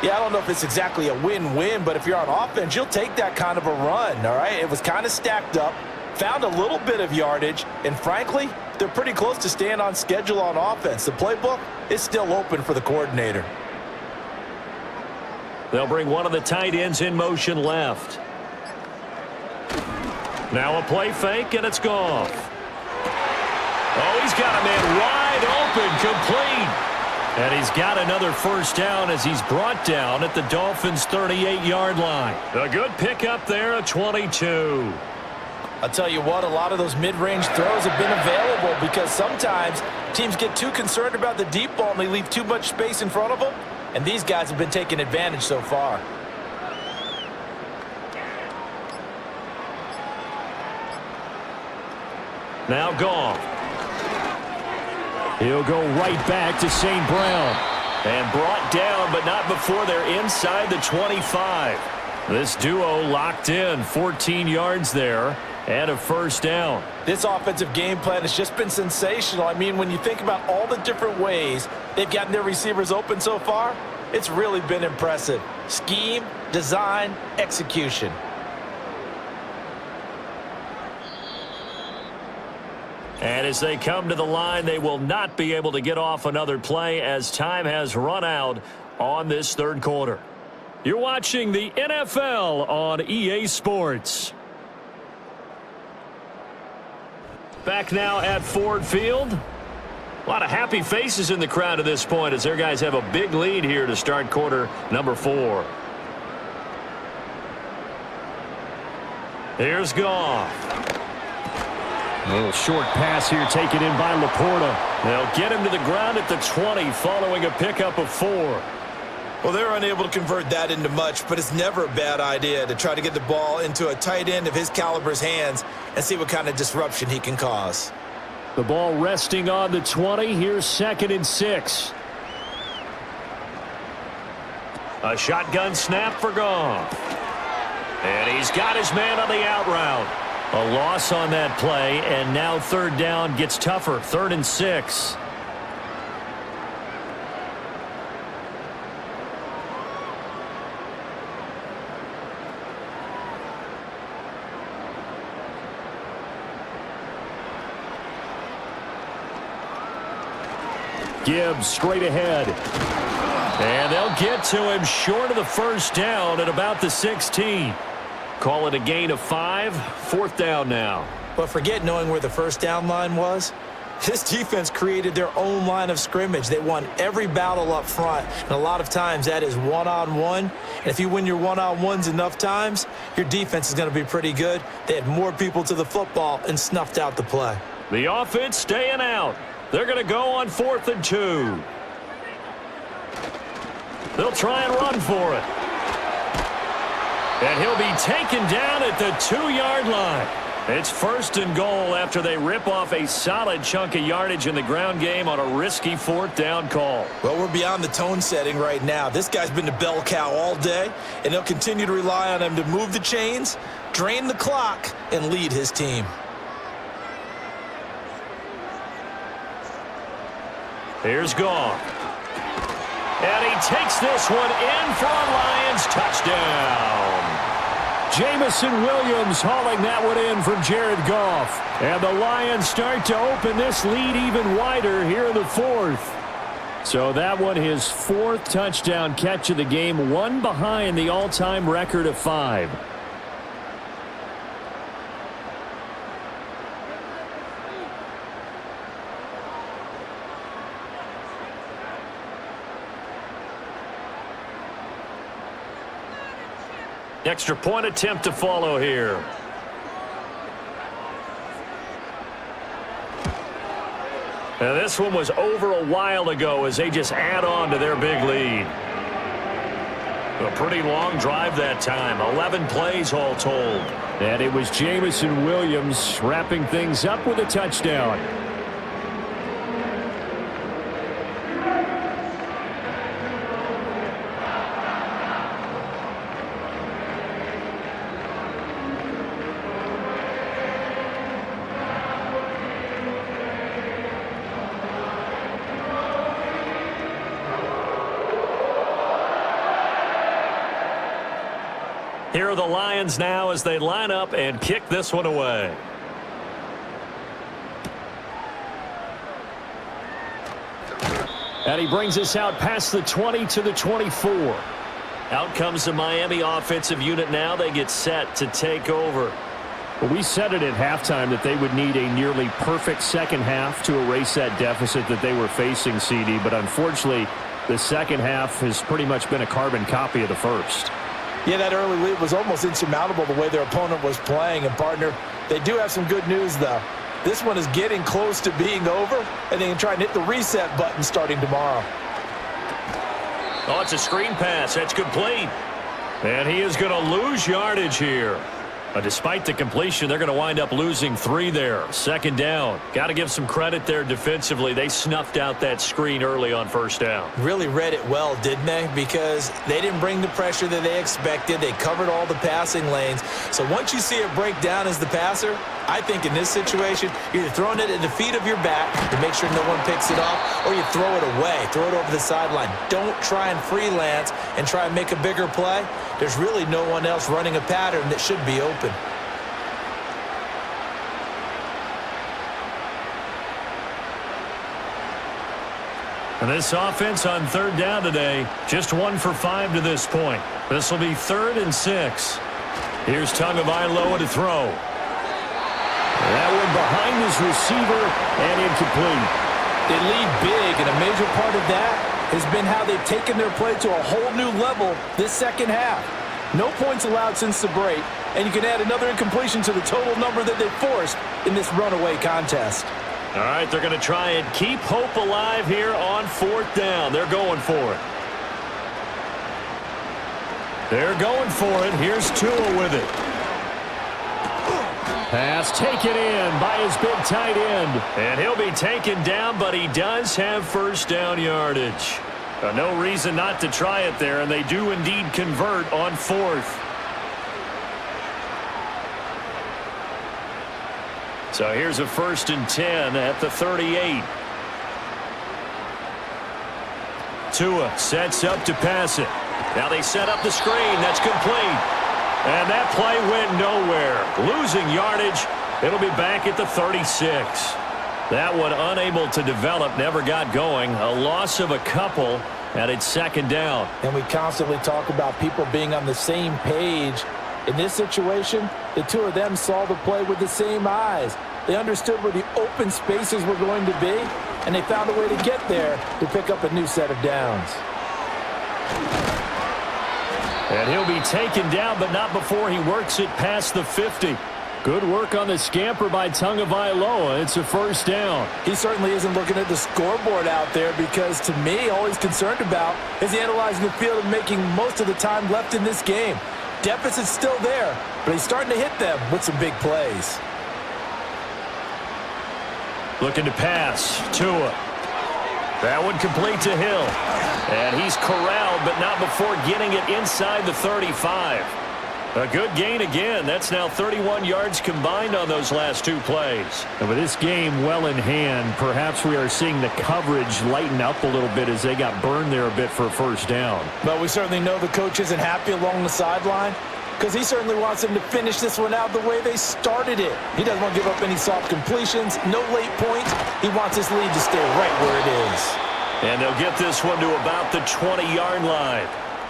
C: Yeah, I don't know if it's exactly a win-win, but if you're on offense, you'll take that kind of a run, all right? It was kind of stacked up, found a little bit of yardage, and frankly, they're pretty close to staying on schedule on offense. The playbook is still open for the coordinator.
B: They'll bring one of the tight ends in motion left. Now a play fake, and it's Goff. Oh, he's got a man wide open, complete. And he's got another first down as he's brought down at the Dolphins' 38-yard line. A good pickup there, a 22.
C: I'll tell you what, a lot of those mid-range throws have been available because sometimes teams get too concerned about the deep ball and they leave too much space in front of them, and these guys have been taking advantage so far.
B: Now Goff. He'll go right back to St. Brown. And brought down, but not before they're inside the 25. This duo locked in, 14 yards there, and a first down.
C: This offensive game plan has just been sensational. I mean, when you think about all the different ways they've gotten their receivers open so far, it's really been impressive. Scheme, design, execution.
B: And as they come to the line, they will not be able to get off another play as time has run out on this 3rd quarter. You're watching the NFL on EA Sports. Back now at Ford Field. A lot of happy faces in the crowd at this point as their guys have a big lead here to start quarter number 4. Here's Goff. A little short pass here taken in by Laporta. They'll get him to the ground at the 20 following a pickup of 4.
C: Well, they're unable to convert that into much, but it's never a bad idea to try to get the ball into a tight end of his caliber's hands and see what kind of disruption he can cause.
B: The ball resting on the 20. Here's 2nd and 6. A shotgun snap for Goff. And he's got his man on the out route. A loss on that play, and now 3rd down gets tougher. 3rd and 6. Gibbs straight ahead. And they'll get to him short of the first down at about the 16. Call it a gain of 5. 4th down now.
C: But forget knowing where the first down line was. This defense created their own line of scrimmage. They won every battle up front, and a lot of times that is one-on-one. And if you win your one-on-ones enough times, your defense is going to be pretty good. They had more people to the football and snuffed out the play.
B: The offense staying out. They're going to go on 4th and 2. They'll try and run for it. And he'll be taken down at the 2-yard line. It's 1st and goal after they rip off a solid chunk of yardage in the ground game on a risky 4th down call.
C: Well, we're beyond the tone setting right now. This guy's been the bell cow all day, and they'll continue to rely on him to move the chains, drain the clock, and lead his team.
B: Here's Goff. And he takes this one in for a Lions touchdown. Jamison Williams hauling that one in from Jared Goff. And the Lions start to open this lead even wider here in the fourth. So that one his fourth touchdown catch of the game, one behind the all-time record of 5. Extra point attempt to follow here. Now this one was over a while ago as they just add on to their big lead. A pretty long drive that time, 11 plays all told. And it was Jamison Williams wrapping things up with a touchdown. Here are the Lions now as they line up and kick this one away. And he brings us out past the 20 to the 24. Out comes the Miami offensive unit now. They get set to take over.
D: Well, we said it at halftime that they would need a nearly perfect second half to erase that deficit that they were facing, CD. But unfortunately, the second half has pretty much been a carbon copy of the first.
C: Yeah, that early lead was almost insurmountable the way their opponent was playing. And, partner, they do have some good news, though. This one is getting close to being over, and they can try and hit the reset button starting tomorrow.
B: Oh, it's a screen pass. That's complete. And he is going to lose yardage here. Despite the completion, they're going to wind up losing 3 there. Second down. Got to give some credit there defensively. They snuffed out that screen early on first down.
C: Really read it well, didn't they? Because they didn't bring the pressure that they expected. They covered all the passing lanes. So once you see it break down as the passer, I think in this situation, you're either throwing it at the feet of your back to make sure no one picks it off, or you throw it away, throw it over the sideline. Don't try and freelance and try and make a bigger play. There's really no one else running a pattern that should be open.
B: And this offense on third down today, just 1 for 5 to this point. This will be 3rd and 6. Here's Tagovailoa to throw.
D: That one behind his receiver and incomplete.
C: They lead big, and a major part of that has been how they've taken their play to a whole new level this second half. No points allowed since the break, and you can add another incompletion to the total number that they forced in this runaway contest.
B: All right, they're going to try and keep hope alive here on 4th down. They're going for it. They're going for it. Here's Tua with it.
D: Pass taken in by his big tight end.
B: And he'll be taken down, but he does have first down yardage. No reason not to try it there, and they do indeed convert on 4th. So here's a 1st and 10 at the 38. Tua sets up to pass it. Now they set up the screen. That's complete. And that play went nowhere. Losing yardage. It'll be back at the 36. That one unable to develop, never got going. A loss of a couple, and it's 2nd down.
C: And we constantly talk about people being on the same page. In this situation, the two of them saw the play with the same eyes. They understood where the open spaces were going to be, and they found a way to get there to pick up a new set of downs.
B: And he'll be taken down, but not before he works it past the 50.
D: Good work on the scamper by Tagovailoa. It's a 1st down.
C: He certainly isn't looking at the scoreboard out there because, to me, all he's concerned about is analyzing the field and making most of the time left in this game. Deficit's still there, but he's starting to hit them with some big plays.
B: Looking to pass. Tua. That one complete to Hill. And he's corralled, but not before getting it inside the 35. A good gain again. That's now 31 yards combined on those last two plays.
D: And with this game well in hand, perhaps we are seeing the coverage lighten up a little bit as they got burned there a bit for a first down.
C: But we certainly know the coach isn't happy along the sideline because he certainly wants them to finish this one out the way they started it. He doesn't want to give up any soft completions, no late points. He wants his lead to stay right where it is.
B: And they'll get this one to about the 20-yard line.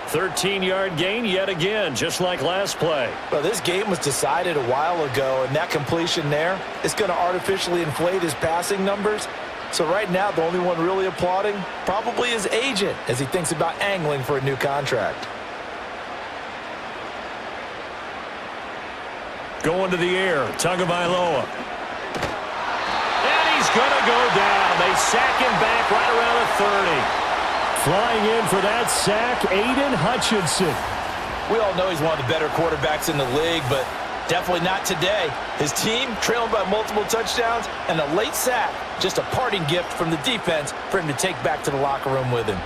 B: 13-yard gain yet again, just like last play.
C: Well, this game was decided a while ago, and that completion there is going to artificially inflate his passing numbers. So right now, the only one really applauding probably his agent as he thinks about angling for a new contract.
B: Going to the air, Tagovailoa. And he's going to go down. They sack him back right around the 30.
D: Flying in for that sack, Aiden Hutchinson.
C: We all know he's one of the better quarterbacks in the league, but definitely not today. His team trailing by multiple touchdowns and a late sack, just a parting gift from the defense for him to take back to the locker room with him.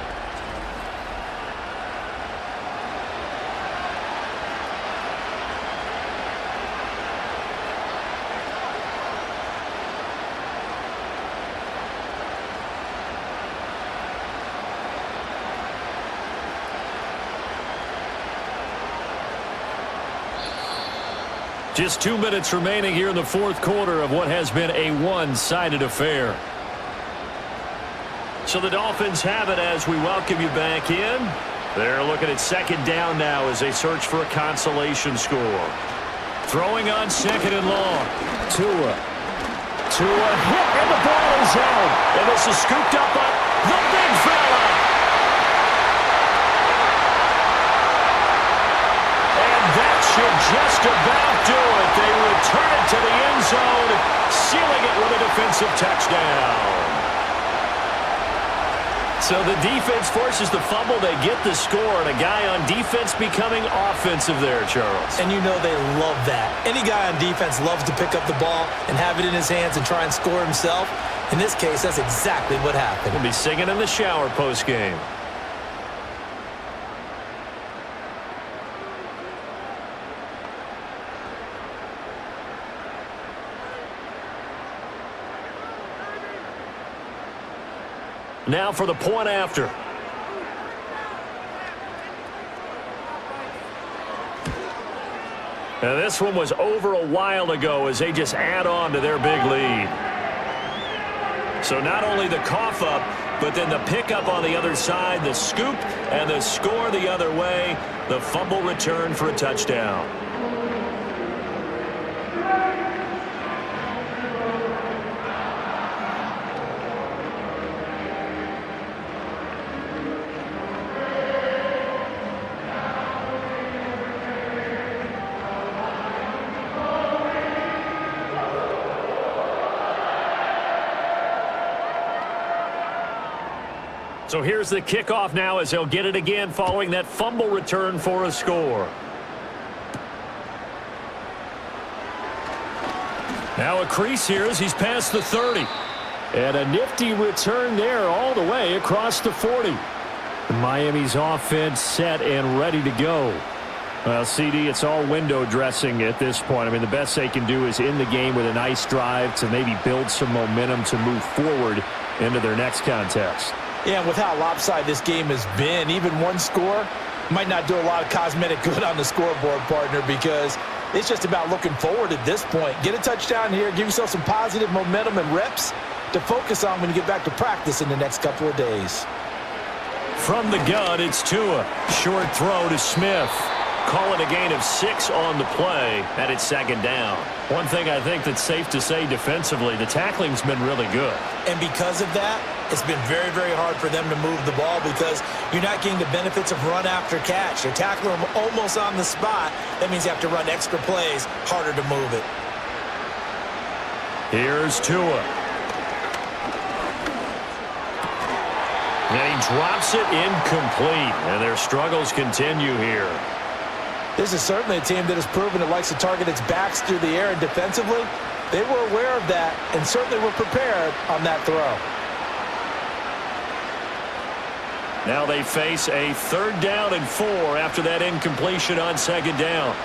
B: Just 2 minutes remaining here in the fourth quarter of what has been a one-sided affair. So the Dolphins have it as we welcome you back in. They're looking at second down now as they search for a consolation score. Throwing on second and long. Tua hit, and the ball is out. And this is scooped up by the big fella. And that should just about do it. They return it to the end zone, sealing it with a defensive touchdown. So the defense forces the fumble. They get the score, and a guy on defense becoming offensive there, Charles.
C: And you know they love that. Any guy on defense loves to pick up the ball and have it in his hands and try and score himself. In this case, that's exactly what happened.
B: He'll be singing in the shower post-game. Now for the point after. And this one was over a while ago as they just add on to their big lead. So not only the cough up, but then the pickup on the other side, the scoop, and the score the other way. The fumble return for a touchdown. So here's the kickoff now as they'll get it again following that fumble return for a score. Now a crease here as he's past the 30.
D: And a nifty return there all the way across the 40. Miami's offense set and ready to go. Well, CD, it's all window dressing at this point. I mean, the best they can do is end the game with a nice drive to maybe build some momentum to move forward into their next contest.
C: Yeah, with how lopsided this game has been, even one score might not do a lot of cosmetic good on the scoreboard, partner, because it's just about looking forward at this point. Get a touchdown here, give yourself some positive momentum and reps to focus on when you get back to practice in the next couple of days.
B: From the gun, it's Tua. Short throw to Smith. Call it a gain of 6 on the play, and it's second down. One thing I think that's safe to say defensively, the tackling's been really good.
C: And because of that, it's been very, very hard for them to move the ball because you're not getting the benefits of run after catch. You're tackling them almost on the spot. That means you have to run extra plays, harder to move it.
B: Here's Tua. And he drops it incomplete, and their struggles continue here.
C: This is certainly a team that has proven it likes to target its backs through the air, and defensively, they were aware of that and certainly were prepared on that throw.
B: Now they face a 3rd down and 4 after that incompletion on second down.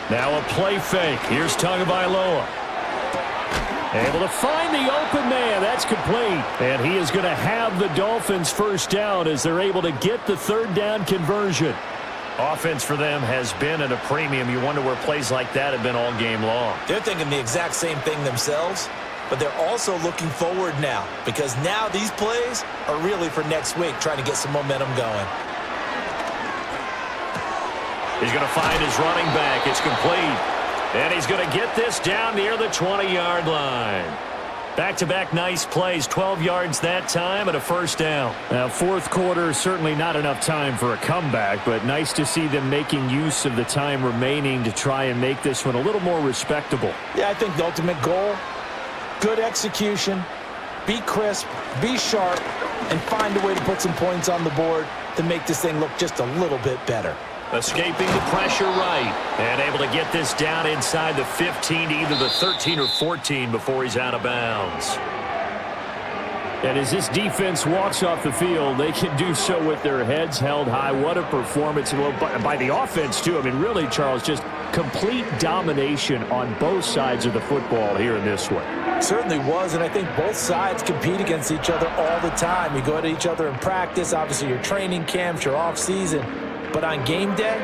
D: Now a play fake. Here's Tagovailoa. Able to find the open man. That's complete. And he is going to have the Dolphins first down as they're able to get the third down conversion.
B: Offense for them has been at a premium. You wonder where plays like that have been all game long.
C: They're thinking the exact same thing themselves, but they're also looking forward now because now these plays are really for next week, trying to get some momentum going.
B: He's going to find his running back. It's complete. And he's going to get this down near the 20-yard line. Back-to-back nice plays, 12 yards that time and a first down.
D: Now, fourth quarter, certainly not enough time for a comeback, but nice to see them making use of the time remaining to try and make this one a little more respectable.
C: Yeah, I think the ultimate goal, good execution, be crisp, be sharp, and find a way to put some points on the board to make this thing look just a little bit better.
B: Escaping the pressure right. And able to get this down inside the 15 to either the 13 or 14 before he's out of bounds.
D: And as this defense walks off the field, they can do so with their heads held high. What a performance by the offense, too. I mean, really, Charles, just complete domination on both sides of the football here in this one.
C: Certainly was, and I think both sides compete against each other all the time. You go at each other in practice, obviously your training camps, your off-season. But on game day,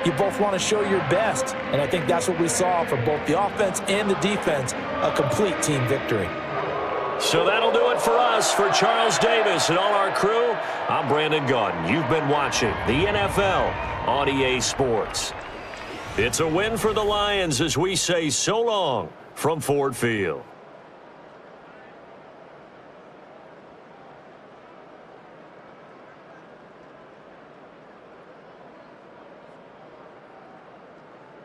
C: you both want to show your best. And I think that's what we saw from both the offense and the defense, a complete team victory.
B: So that'll do it for us. For Charles Davis and all our crew, I'm Brandon Gaudin. You've been watching the NFL on EA Sports. It's a win for the Lions as we say so long from Ford Field.